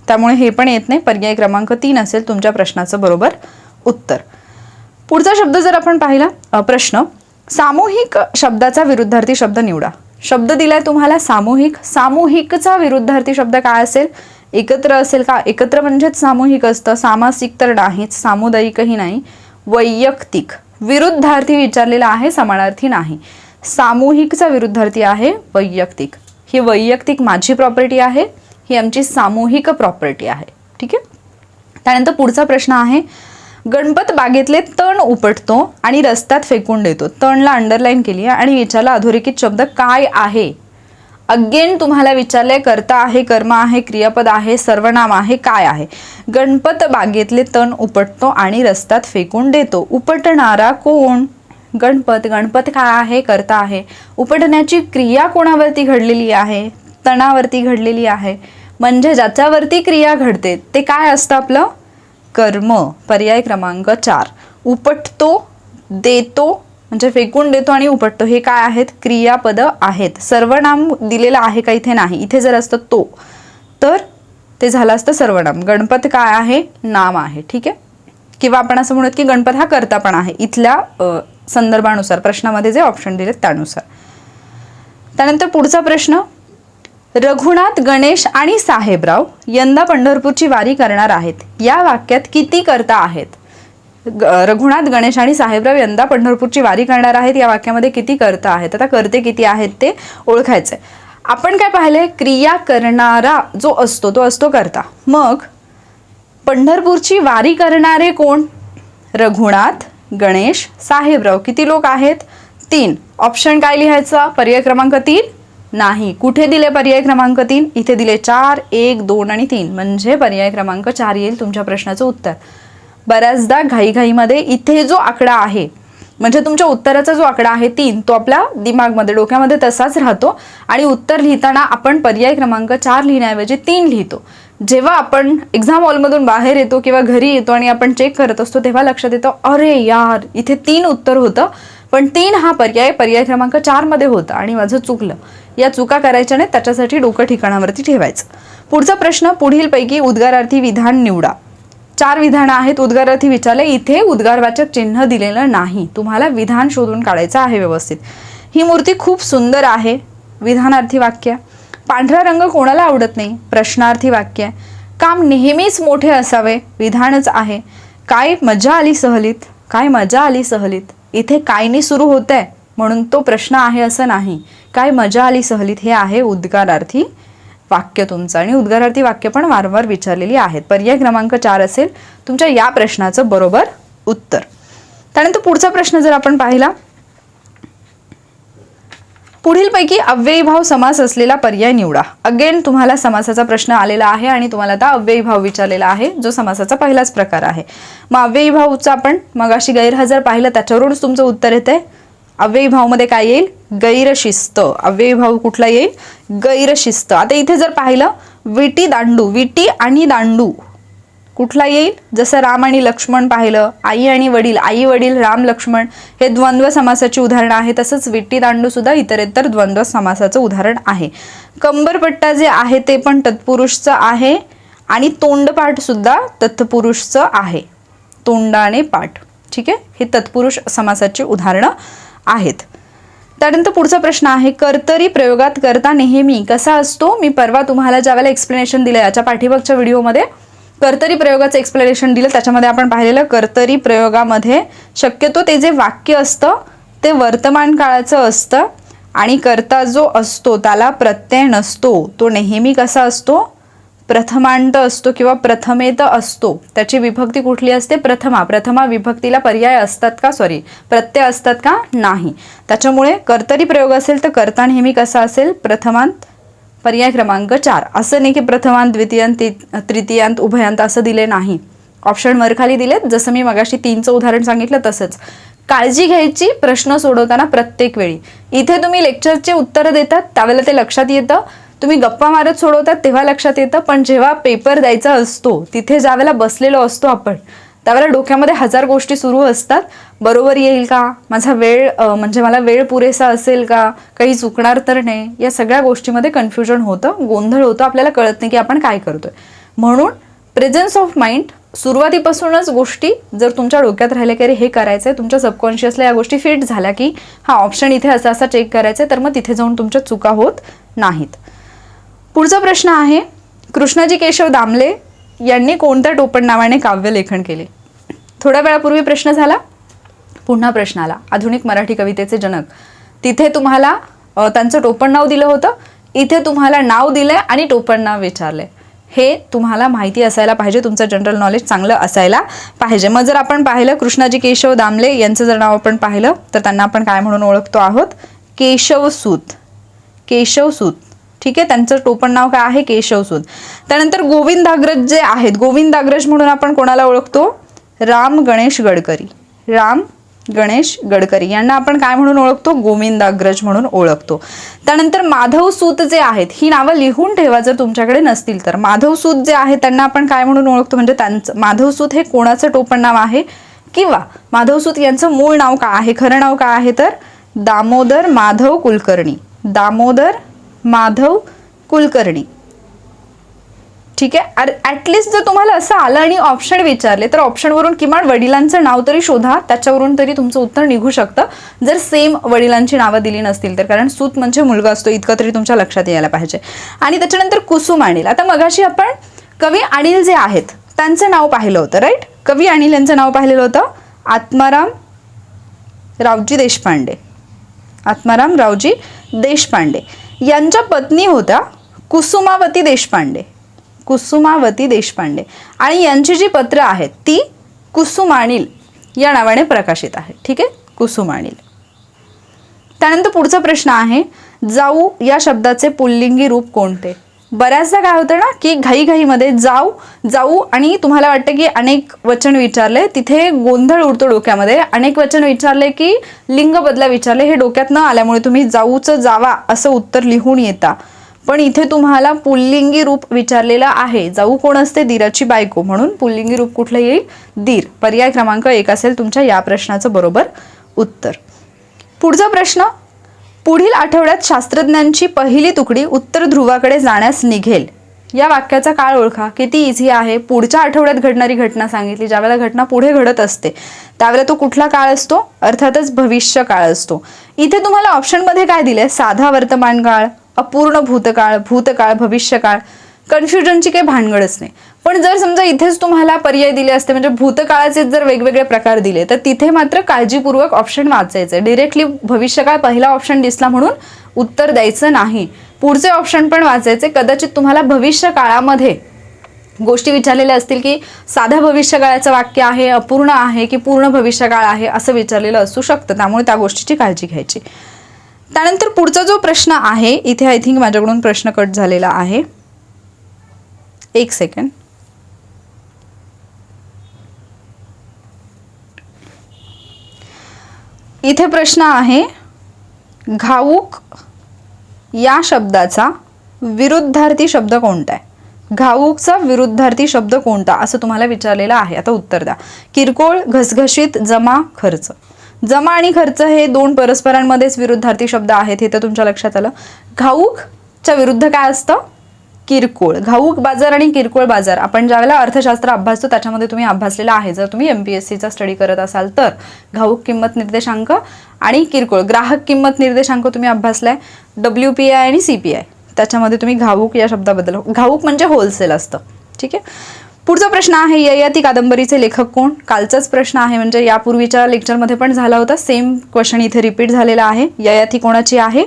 त्यामुळे हे पण येत नाही. पर्याय क्रमांक 3 असेल तुमच्या प्रश्नाचं बरोबर उत्तर. पुढचा शब्द जर आपण पाहिला, प्रश्न, सामूहिक शब्दाचा विरुद्धार्थी शब्द निवडा. शब्द दिलाय तुम्हाला सामूहिक, सामूहिकचा विरुद्धार्थी शब्द काय असेल? एकत्र असेल का? एकत्र म्हणजेच सामूहिक असतं, सामासिक तर नाहीच, सामुदायिकही नाही. वैयक्तिक, विरुद्धार्थी विचारलेला आहे, समानार्थी नाही. सामूहिकचा विरुद्धार्थी आहे वैयक्तिक. ही वैयक्तिक माझी प्रॉपर्टी आहे, ही आमची सामूहिक प्रॉपर्टी आहे. ठीक आहे. त्यानंतर पुढचा प्रश्न आहे, गणपत बागेतले तण उपटतो आणि रस्त्यात फेकून देतो. तणला अंडरलाईन केली आहे आणि विचारला अधोरेखित शब्द काय आहे. अगेन तुम्हाला विचारलंय, कर्ता आहे, कर्म आहे, क्रियापद आहे, सर्वनाम आहे, काय आहे. गणपत बागेतले तण उपटतो आणि रस्त्यात फेकून देतो. उपटणारा कोण? गणपत. गणपत काय आहे? कर्ता आहे. उपटण्याची क्रिया कोणावरती घडलेली आहे? तणावरती घडलेली आहे. म्हणजे ज्याच्यावरती क्रिया घडते ते काय असतं? आपलं कर्म. पर्याय क्रमांक 4. उपटतो, देतो म्हणजे फेकून देतो आणि उपटतो हे काय आहेत? क्रियापद आहेत. सर्वनाम दिलेलं आहे का? इथे नाही. इथे जर असतं तो तर ते झालं असतं सर्वनाम. गणपत काय आहे? नाम आहे. ठीक आहे. किंवा आपण असं म्हणूयात की गणपत हा कर्ता पण आहे. इथल्या संदर्भानुसार, प्रश्नामध्ये जे ऑप्शन दिलेत त्यानुसार. त्यानंतर पुढचा प्रश्न, रघुनाथ, गणेश आणि साहेबराव यंदा पंढरपूरची वारी करणार आहेत. या वाक्यात किती कर्ता आहेत? रघुनाथ, गणेश आणि साहेबराव यंदा पंढरपूरची वारी करणार आहेत. या वाक्यामध्ये किती कर्ता आहेत? आता कर्ते किती आहेत ते ओळखायचंय. आपण काय पाहिलंय, क्रिया करणारा जो असतो तो असतो कर्ता. मग पंढरपूरची वारी करणारे कोण? रघुनाथ, गणेश, साहेबराव. किती लोक आहेत? 3. ऑप्शन काय लिहायचा? पर्याय क्रमांक 3 नाही. कुठे दिले पर्याय क्रमांक 3? इथे दिले 4, 1, 2 आणि 3. म्हणजे पर्याय क्रमांक 4 येईल तुमच्या प्रश्नाचं उत्तर. बऱ्याचदा घाईघाईमध्ये इथे जो आकडा आहे, म्हणजे तुमच्या उत्तराचा जो आकडा आहे 3, तो आपल्या दिमागमध्ये, डोक्यामध्ये तसाच राहतो आणि उत्तर लिहिताना आपण पर्याय क्रमांक 4 लिहिण्याऐवजी 3 लिहितो. जेव्हा आपण एक्झाम हॉलमधून बाहेर येतो किंवा घरी येतो आणि आपण चेक करत असतो, तेव्हा लक्षात येतं, अरे यार, इथे 3 उत्तर होतं, पण 3 हा पर्याय क्रमांक 4 मध्ये होता आणि माझं चुकलं. या चुका करायच्या नाही, त्याच्यासाठी डोकं ठिकाणावरती ठेवायचं. पुढचा प्रश्न, पुढीलपैकी उद्गारार्थी विधान निवडा. 4 विधानं आहेत. उद्गारार्थी विचारले, इथे उद्गारवाचक चिन्ह दिलेलं नाही. तुम्हाला विधान शोधून काढायचं आहे व्यवस्थित. ही मूर्ती खूप सुंदर आहे. विधानार्थी वाक्य. पांढरा रंग कोणाला आवडत नाही? प्रश्नार्थी वाक्य. काम नेहमीच मोठे असावे. विधानच आहे. काय मजा आली सहलीत? काय मजा आली सहलीत? इथे कायने सुरू होत आहे म्हणून तो प्रश्न आहे असं नाही. काय मजा आली सहलीत हे आहे उद्गारार्थी वाक्य तुमचं. आणि उद्गारार्थी वाक्य पण वारंवार विचारलेली आहेत. पर्याय क्रमांक 4 असेल तुमच्या या प्रश्नाचं बरोबर उत्तर. त्यानंतर पुढचा प्रश्न जर आपण पाहिला, पुढीलपैकी अव्ययीभाव समास असलेला पर्याय निवडा. अगेन तुम्हाला समासाचा प्रश्न आलेला आहे आणि तुम्हाला आता अव्ययीभाव विचारलेला आहे, जो समासाचा पहिलाच प्रकार आहे. मग अव्ययीभावचा आपण मगाशी गैरहजर पाहिलं, त्याच्यावरूनच तुमचं उत्तर येतंय. अव्ययीभावमध्ये काय येईल? गैरशिस्त. अव्ययीभाव कुठला येईल? गैरशिस्त. आता इथे जर पाहिलं, विटी दांडू, विटी आणि दांडू कुठला येईल? जसं राम आणि लक्ष्मण पाहिलं, आई आणि वडील, आई वडील, राम लक्ष्मण, हे द्वंद्व समासाची उदाहरणं आहे. तसंच विटी दांडू सुद्धा इतरेतर द्वंद्व समासाचं उदाहरण आहे. कंबरपट्टा जे आहे ते पण तत्पुरुषचं आहे आणि तोंडपाठ सुद्धा तत्पुरुषचं आहे. तोंडाने पाठ, ठीक आहे, हे तत्पुरुष समासाची उदाहरणं आहेत. त्यानंतर पुढचा प्रश्न आहे, कर्तरी प्रयोगात कर्ता नेहमी कसा असतो? मी परवा तुम्हाला ज्यावेळेला एक्सप्लेनेशन दिलं, याच्या पाठीमागच्या व्हिडिओमध्ये कर्तरी प्रयोगाचं एक्सप्लेनेशन दिलं, त्याच्यामध्ये आपण पाहिलेलं कर्तरी प्रयोगामध्ये शक्यतो ते जे वाक्य असतं ते वर्तमान काळाचं असतं आणि कर्ता जो असतो त्याला प्रत्यय नसतो. तो नेहमी कसा असतो? प्रथमांत असतो किंवा प्रथमेत असतो. त्याची विभक्ती कुठली असते? प्रथमा. प्रथमा विभक्तीला पर्याय असतात का? प्रत्यय असतात का? नाही. त्याच्यामुळे कर्तरी प्रयोग असेल तर कर्ता नेहमी कसा असेल? प्रथमांत. पर्याय क्रमांक 4. असं नाही की प्रथमांत, द्वितीयांत, तृतीयांत, उभयांत असं दिले नाही. ऑप्शन वर खाली दिलेत, जसं मी मगाशी 3चं उदाहरण सांगितलं तसंच. काळजी घ्यायची प्रश्न सोडवताना प्रत्येक वेळी. इथे तुम्ही लेक्चरचे उत्तर देतात त्यावेळेला ते लक्षात येतं, तुम्ही गप्पा मारत सोडवतात तेव्हा लक्षात येतं, पण जेव्हा पेपर द्यायचा असतो तिथे ज्यावेळेला बसलेलो असतो आपण, त्यावेळेला डोक्यामध्ये 1000 गोष्टी सुरू असतात. बरोबर येईल का? माझा वेळ म्हणजे मला वेळ पुरेसा असेल का? काही चुकणार तर नाही? या सगळ्या गोष्टीमध्ये कन्फ्युजन होतं, गोंधळ होतो, आपल्याला कळत नाही की आपण काय करतोय. म्हणून प्रेझेन्स ऑफ माइंड, सुरुवातीपासूनच गोष्टी जर तुमच्या डोक्यात राहिल्या की अरे हे करायचंय, तुमच्या सबकॉन्शियसला या गोष्टी फिट झाल्या की हा ऑप्शन इथे असा असा चेक करायचंय, तर मग तिथे जाऊन तुमच्या चुका होत नाहीत. पुढचा प्रश्न आहे, कृष्णाजी केशव दामले यांनी कोणत्या टोपण नावाने काव्यलेखन केले? थोड्या वेळापूर्वी प्रश्न झाला, पुन्हा प्रश्न आला. आधुनिक मराठी कवितेचे जनक. तिथे तुम्हाला त्यांचं टोपण नाव दिलं होतं, इथे तुम्हाला नाव दिलंय आणि टोपण नाव विचारलंय. हे तुम्हाला माहिती असायला पाहिजे, तुमचं जनरल नॉलेज चांगलं असायला पाहिजे. मग जर आपण पाहिलं कृष्णाजी केशव दामले यांचं जर नाव आपण पाहिलं तर त्यांना आपण काय म्हणून ओळखतो आहोत? केशवसूत. केशवसूत, ठीक आहे. त्यांचं टोपण नाव काय आहे? केशवसूत. त्यानंतर गोविंदाग्रज जे आहेत, गोविंदाग्रज म्हणून आपण कोणाला ओळखतो? राम गणेश गडकरी. राम गणेश गडकरी यांना आपण काय म्हणून ओळखतो? गोविंदाग्रज म्हणून ओळखतो. त्यानंतर माधवसूत जे आहेत, ही नावं लिहून ठेवा जर तुमच्याकडे नसतील तर. माधवसूत जे आहेत त्यांना आपण काय म्हणून ओळखतो? म्हणजे त्यांचं माधवसूत हे कोणाचं टोपण नाव आहे, किंवा माधवसूत यांचं मूळ नाव काय आहे, खरं नाव काय आहे? तर दामोदर माधव कुलकर्णी. दामोदर माधव कुलकर्णी, ठीक आहे. ॲटलिस्ट जर तुम्हाला असं आलं आणि ऑप्शन विचारले तर ऑप्शनवरून किमान वडिलांचं नाव तरी शोधा, त्याच्यावरून तरी तुमचं उत्तर निघू शकतं जर सेम वडिलांची नावं दिली नसतील तर, कारण सूत म्हणजे मुलगा असतो इतकं तरी तुमच्या लक्षात यायला पाहिजे. आणि त्याच्यानंतर कुसुम अनिल. आता मगाशी आपण कवी अनिल जे आहेत त्यांचं नाव पाहिलं होतं, राईट. कवी अनिल यांचं नाव पाहिलेलं होतं आत्माराम रावजी देशपांडे. आत्माराम रावजी देशपांडे यांच्या पत्नी होत्या कुसुमावती देशपांडे. कुसुमावती देशपांडे. आणि यांची जी पत्र आहेत ती कुसुमानिल या नावाने प्रकाशित आहे. ठीक आहे, कुसुमानिल. त्यानंतर पुढचा प्रश्न आहे, जाऊ या शब्दाचे पुल्लिंगी रूप कोणते? बऱ्याचदा काय होतं ना की घाईघाईमध्ये जाऊ जाऊ आणि तुम्हाला वाटतं की अनेक वचन विचारले, तिथे गोंधळ उडतो डोक्यामध्ये. अनेक वचन विचारले की लिंग बदला विचारले, हे डोक्यात न आल्यामुळे तुम्ही जाऊचं जावा असं उत्तर लिहून येता. पण इथे तुम्हाला पुल्लिंगी रूप विचारलेलं आहे. जाऊ कोण असते? दीराची बायको, म्हणून पुल्लिंगी रूप कुठलं येईल? दीर. पर्याय क्रमांक 1 असेल तुमच्या या प्रश्नाचं बरोबर उत्तर. पुढचा प्रश्न, पुढील आठवड्यात शास्त्रज्ञांची पहिली तुकडी उत्तर ध्रुवाकडे जाण्यास निघेल. या वाक्याचा काळ ओळखा. किती इझी आहे. पुढच्या आठवड्यात घडणारी घटना सांगितली. ज्यावेळेला घटना पुढे घडत असते त्यावेळेला तो कुठला काळ असतो? अर्थातच भविष्य काळ असतो. इथे तुम्हाला ऑप्शनमध्ये काय दिले? साधा वर्तमान काळ, अपूर्ण भूतकाळ, भूतकाळ, भविष्यकाळ. कन्फ्युजनची काही भानगडच नाही. पण जर समजा इथेच तुम्हाला पर्याय दिले असते, म्हणजे भूतकाळाचे जर वेगवेगळे प्रकार दिले, तर तिथे मात्र काळजीपूर्वक ऑप्शन वाचायचे. डिरेक्टली भविष्यकाळ पहिला ऑप्शन दिसला म्हणून उत्तर द्यायचं नाही. पुढचे ऑप्शन पण वाचायचे. कदाचित तुम्हाला भविष्य काळामध्ये गोष्टी विचारलेल्या असतील की साध्या भविष्यकाळाचं वाक्य आहे, अपूर्ण आहे की पूर्ण भविष्यकाळ आहे असं विचारलेलं असू शकतं. त्यामुळे त्या गोष्टीची काळजी घ्यायची. त्यानंतर पुढचा जो प्रश्न आहे, इथे आय थिंक माझ्याकडून प्रश्न कट झालेला आहे. एक सेकंड. इथे प्रश्न आहे, घाऊक या शब्दाचा विरुद्धार्थी शब्द कोणता आहे? घाऊकचा विरुद्धार्थी शब्द कोणता असं तुम्हाला विचारलेलं आहे. आता उत्तर द्या. किरकोळ, घसघशीत, जमा, खर्च. जमा आणि खर्च हे दोन परस्परांमध्येच विरुद्धार्थी शब्द आहेत, हे तर तुमच्या लक्षात आलं. घाऊकच्या विरुद्ध काय असतं? किरकोळ. घाऊक बाजार आणि किरकोळ बाजार आपण ज्यावेळेला अर्थशास्त्र अभ्यासतो त्याच्यामध्ये तुम्ही अभ्यासलेला आहे. जर तुम्ही MPSCचा स्टडी करत असाल तर घाऊक किंमत निर्देशांक आणि किरकोळ ग्राहक किंमत निर्देशांक तुम्ही अभ्यासलाय. WPI आणि CPI त्याच्यामध्ये तुम्ही घाऊक या शब्दाबद्दल, घाऊक म्हणजे होलसेल असतं. ठीक आहे. पुढचा प्रश्न आहे, ययाती कादंबरीचे लेखक कोण? कालचाच प्रश्न आहे, म्हणजे यापूर्वीच्या लेक्चरमध्ये पण झाला होता. सेम क्वेश्चन इथे रिपीट झालेला आहे. ययाती कोणाची आहे?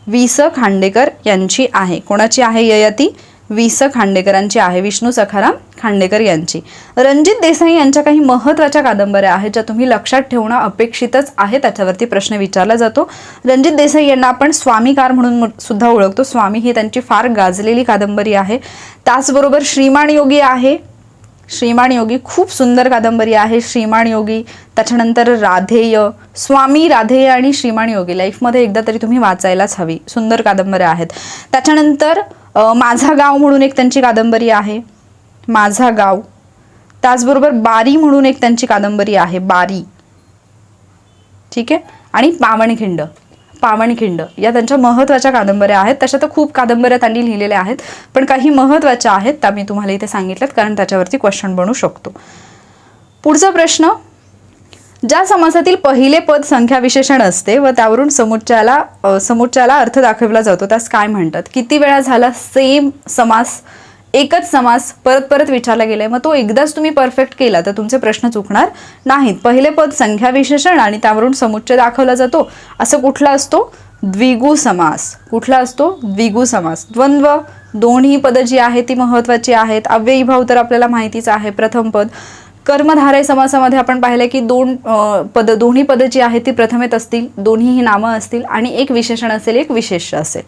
वि.स. खांडेकर यांची आहे. कोणाची आहे ययाती? वि.स. खांडेकरांची आहे. विष्णू सखाराम खांडेकर यांची. रणजित देसाई यांच्या काही महत्त्वाच्या कादंबऱ्या आहेत ज्या तुम्ही लक्षात ठेवणं अपेक्षितच आहे, त्याच्यावरती प्रश्न विचारला जातो. रणजित देसाई यांना आपण स्वामीकार म्हणून सुद्धा ओळखतो. स्वामी ही त्यांची फार गाजलेली कादंबरी आहे. त्याचबरोबर श्रीमान योगी आहे. श्रीमान योगी खूप सुंदर कादंबरी आहे. श्रीमान योगी. त्याच्यानंतर राधेय, स्वामी राधेय आणि श्रीमान योगी लाईफमध्ये एकदा तरी तुम्ही वाचायलाच हवी. सुंदर कादंबऱ्या आहेत. त्याच्यानंतर माझा गाव म्हणून एक त्यांची कादंबरी आहे. माझा गाव. त्याचबरोबर बारी म्हणून एक त्यांची कादंबरी आहे. बारी. ठीक आहे. आणि पावनखिंड. पावनखिंड या त्यांच्या महत्त्वाच्या कादंबऱ्या आहेत. तशा तर खूप कादंबऱ्या त्यांनी लिहिलेल्या आहेत, पण काही महत्त्वाच्या आहेत त्या मी तुम्हाला इथे सांगितल्यात कारण त्याच्यावरती क्वेश्चन बनू शकतो. पुढचा प्रश्न, ज्या समासातील पहिले पद संख्या विशेषण असते व त्यावरून समुच्चयाला अर्थ दाखवला जातो त्यास काय म्हणतात? किती वेळा झाला सेम समास, एकच समास परत परत विचारला गेलाय, मग तो एकदाच तुम्ही परफेक्ट केला तर तुमचे प्रश्न चुकणार नाहीत. पहिले पद संख्या विशेषण आणि त्यावरून समुच्चय दाखवला जातो असं कुठला असतो? द्विगु समास. कुठला असतो? द्विगु समास. द्वंद्व, दोन्ही पद जी आहेत ती महत्त्वाची आहेत. अव्ययीभाव तर आपल्याला माहितीच आहे. प्रथम पद. कर्मधारय समासामध्ये आपण पाहिलं की दोन्ही पद जी आहेत ती प्रथमेत असतील, दोन्हीही नामं असतील आणि एक विशेषण असेल, एक विशेष्य असेल.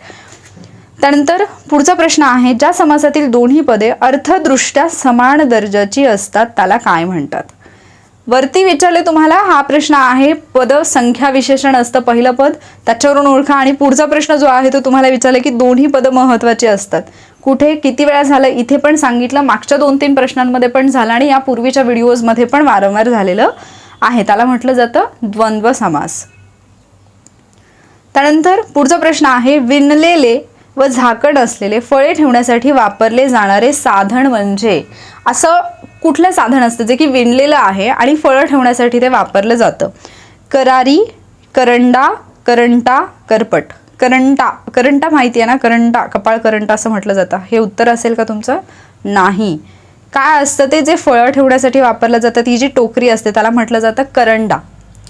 त्यानंतर पुढचा प्रश्न आहे, ज्या समासातील दोन्ही पदे अर्थदृष्ट्या समान दर्जाची असतात त्याला काय म्हणतात? वरती विचारले तुम्हाला हा प्रश्न आहे, पद संख्या विशेषण असतं पहिलं पद, त्याच्यावरून ओळखा. आणि पुढचा प्रश्न जो आहे तो तुम्हाला विचारले की दोन्ही पद महत्त्वाची असतात. कुठे, किती वेळा झालं? इथे पण सांगितलं, मागच्या 2-3 प्रश्नांमध्ये पण झालं आणि या पूर्वीच्या व्हिडिओजमध्ये पण वारंवार झालेलं आहे. त्याला म्हटलं जातं द्वंद्व समास. त्यानंतर पुढचा प्रश्न आहे, विणलेले व झाकण असलेले फळे ठेवण्यासाठी वापरले जाणारे साधन म्हणजे, असं कुठलं साधन असतं जे की विणलेलं आहे आणि फळं ठेवण्यासाठी ते वापरलं जातं? करारी, करंडा, करंटा, करपट. करंटा, करंटा माहिती आहे ना, करंटा, कपाळ करंटा असं म्हटलं जातं. हे उत्तर असेल का तुमचं? नाही. काय असतं ते जे फळं ठेवण्यासाठी वापरलं जातं, ती जी टोकरी असते त्याला म्हटलं जातं करंडा.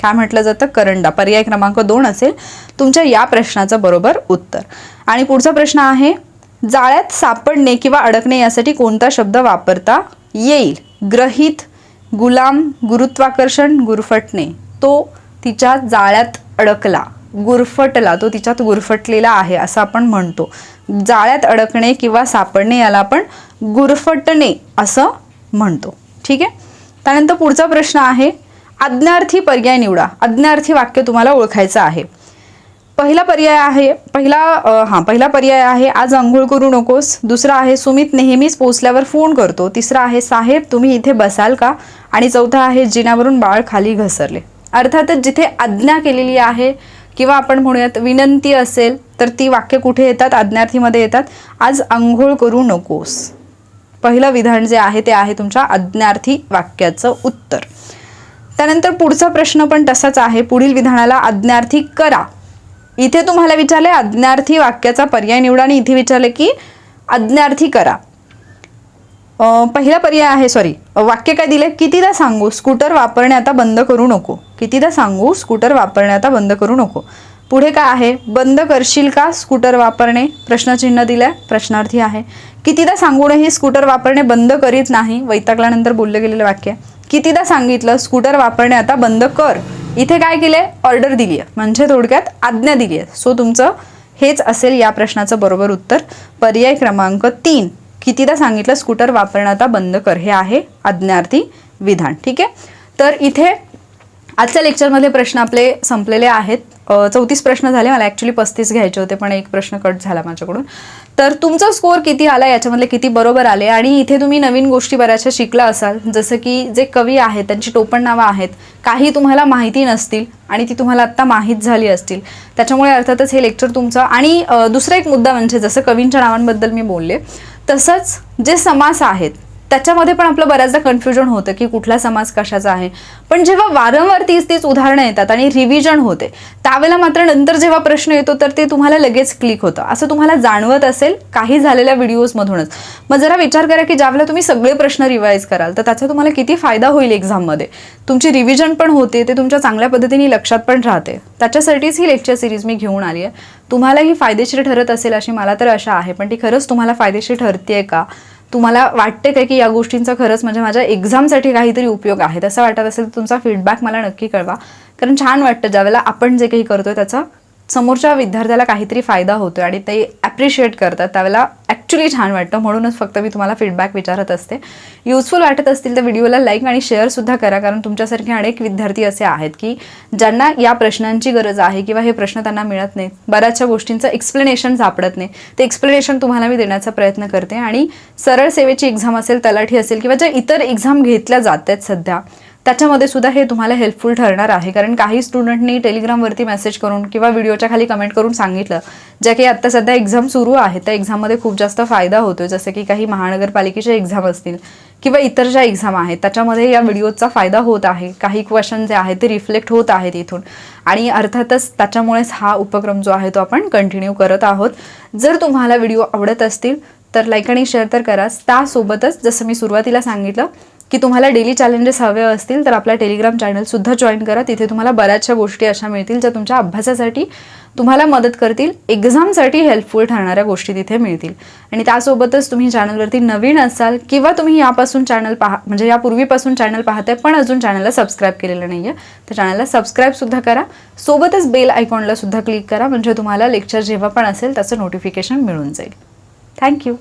काय म्हटलं जातं? करंडा. पर्याय क्रमांक 2 असेल तुमच्या या प्रश्नाचं बरोबर उत्तर. आणि पुढचा प्रश्न आहे, जाळ्यात सापडणे किंवा अडकणे यासाठी कोणता शब्द वापरता येईल? ग्रहित, गुलाम, गुरुत्वाकर्षण, गुरफटणे. तो तिच्या जाळ्यात अडकला, गुरफटला, तो तिच्यात गुरफटलेला आहे असं आपण म्हणतो. जाळ्यात अडकणे किंवा सापडणे याला आपण गुरफटणे असं म्हणतो. ठीक आहे. त्यानंतर पुढचा प्रश्न आहे, आज्ञार्थी पर्याय निवडा. आज्ञार्थी वाक्य तुम्हाला ओळखायचं आहे. पहिला पर्याय आहे आज आंघोळ करू नकोस. दुसरा आहे सुमित नेहमीच पोचल्यावर फोन करतो. तिसरा आहे साहेब तुम्ही इथे बसाल का? आणि चौथा आहे जिन्यावरून बाळ खाली घसरले. अर्थातच जिथे आज्ञा केलेली आहे किंवा आपण म्हणूयात विनंती असेल तर ती वाक्य कुठे येतात? आज्ञार्थीमध्ये येतात. आज आंघोळ करू नकोस. पहिलं विधान जे आहे ते आहे तुमच्या आज्ञार्थी वाक्याचं उत्तर. त्यानंतर पुढचा प्रश्न पण तसाच आहे. पुढील विधानाला आज्ञार्थी करा. इथे तुम्हाला विचारले आज्ञार्थी वाक्याचा पर्याय निवडा आणि इथे विचारले की आज्ञार्थी करा. पहिला पर्याय आहे वाक्य काय दिले? कितीदा सांगू स्कूटर वापरणे आता बंद करू नको. कितीदा सांगू स्कूटर वापरणे आता बंद करू नको. पुढे काय आहे? बंद करशील का स्कूटर वापरणे? प्रश्नचिन्ह दिलंय, प्रश्नार्थी आहे. कितीदा सांगूनही स्कूटर वापरणे बंद करीत नाही. वैतागल्यानंतर बोलले गेलेलं वाक्य. कितीदा सांगितलं स्कूटर वापरणे आता बंद कर. इथे काय केलंय? ऑर्डर दिली आहे, म्हणजे थोडक्यात आज्ञा दिली आहे. सो तुमचं हेच असेल या प्रश्नाचं बरोबर उत्तर. पर्याय क्रमांक 3. कितीदा सांगितलं स्कूटर वापरणं आता बंद कर, हे आहे आज्ञार्थी विधान. ठीक आहे. तर इथे आजच्या लेक्चरमध्ये प्रश्न आपले संपलेले आहेत. 34 प्रश्न झाले. मला ॲक्च्युली 35 घ्यायचे होते पण एक प्रश्न कट झाला माझ्याकडून. तर तुमचा स्कोअर किती आला, याच्यामधले किती बरोबर आले, आणि इथे तुम्ही नवीन गोष्टी बऱ्याचशा शिकला असाल. जसं की जे कवी आहेत त्यांची टोपण नावं आहेत, काही तुम्हाला माहिती नसतील आणि ती तुम्हाला आत्ता माहीत झाली असतील. त्याच्यामुळे अर्थातच हे लेक्चर तुमचं. आणि दुसरा एक मुद्दा म्हणजे जसं कवींच्या नावांबद्दल मी बोलले, तसंच जे समास आहेत त्याच्यामध्ये पण आपलं बऱ्याचदा कन्फ्युजन होतं की कुठला समास कशाचा आहे. पण जेव्हा वारंवार तीच उदाहरणं येतात आणि रिव्हिजन होते त्यावेळेला मात्र नंतर जेव्हा प्रश्न येतो तर ते तुम्हाला लगेच क्लिक होतं. असं तुम्हाला जाणवत असेल काही झालेल्या व्हिडिओजमधूनच. मग जरा विचार करा की ज्यावेळेला तुम्ही सगळे प्रश्न रिवाईज कराल तर त्याचा तुम्हाला किती फायदा होईल एक्झाममध्ये. तुमची रिव्हिजन पण होते, ते तुमच्या चांगल्या पद्धतीने लक्षात पण राहते. त्याच्यासाठीच ही लेक्चर सिरीज मी घेऊन आली आहे. तुम्हाला ही फायदेशीर ठरत असेल अशी मला तर आशा आहे. पण ती खरंच तुम्हाला फायदेशीर ठरते का? तुम्हाला वाटते काय की या गोष्टींचा खरंच म्हणजे माझ्या एक्झामसाठी काहीतरी उपयोग आहे? तसं वाटत असेल तर तुमचा फीडबॅक मला नक्की कळवा. कारण छान वाटतं ज्यावेळेला आपण जे काही करतोय त्याचा समोरच्या विद्यार्थ्याला काहीतरी फायदा होतोय आणि ते ॲप्रिशिएट करतात, त्यावेळेला ॲक्च्युली छान वाटतं. म्हणूनच फक्त मी तुम्हाला फीडबॅक विचारत असते. युजफुल वाटत असतील तर व्हिडिओला लाईक आणि शेअरसुद्धा करा. कारण तुमच्यासारखे अनेक विद्यार्थी असे आहेत की ज्यांना या प्रश्नांची गरज आहे किंवा हे प्रश्न त्यांना मिळत नाहीत. बऱ्याचशा गोष्टींचं एक्सप्लेनेशन सापडत नाही. ते एक्सप्लेनेशन तुम्हाला मी देण्याचा प्रयत्न करते. आणि सरळ सेवेची एक्झाम असेल, तलाठी असेल किंवा ज्या इतर एक्झाम घेतल्या जात आहेत सध्या, त्याच्यामध्ये सुद्धा हे तुम्हाला हेल्पफुल ठरणार आहे. कारण काही स्टुडंटनी टेलिग्रामवरती मेसेज करून किंवा व्हिडिओच्या खाली कमेंट करून सांगितलं, ज्या काही आत्ता सध्या एक्झाम सुरू आहे त्या एक्झाममध्ये खूप जास्त फायदा होतो. जसं की काही महानगरपालिकेच्या एक्झाम असतील किंवा इतर ज्या एक्झाम आहेत त्याच्यामध्ये या व्हिडिओचा फायदा होत आहे. काही क्वेश्चन जे आहेत ते रिफ्लेक्ट होत आहेत इथून. आणि अर्थातच त्याच्यामुळेच हा उपक्रम जो आहे तो आपण कंटिन्यू करत आहोत. जर तुम्हाला व्हिडिओ आवडत असतील तर लाईक आणि शेअर तर कराच. त्यासोबतच जसं मी सुरुवातीला सांगितलं की तुम्हाला डेली चॅलेंजेस हवे असतील तर आपला टेलिग्राम चॅनलसुद्धा जॉईन करा. तिथे तुम्हाला बऱ्याचशा गोष्टी अशा मिळतील ज्या तुमच्या अभ्यासासाठी तुम्हाला मदत करतील. एक्झामसाठी हेल्पफुल ठरणाऱ्या गोष्टी तिथे मिळतील. आणि त्यासोबतच तुम्ही चॅनलवरती नवीन असाल किंवा तुम्ही यापासून चॅनल म्हणजे यापूर्वीपासून चॅनल पाहताय पण अजून चॅनलला सबस्क्राईब केलेलं नाही आहे तर चॅनलला सबस्क्राईबसुद्धा करा. सोबतच बेल आयकॉनला सुद्धा क्लिक करा म्हणजे तुम्हाला लेक्चर जेव्हा पण असेल त्याचं नोटिफिकेशन मिळून जाईल. थँक्यू.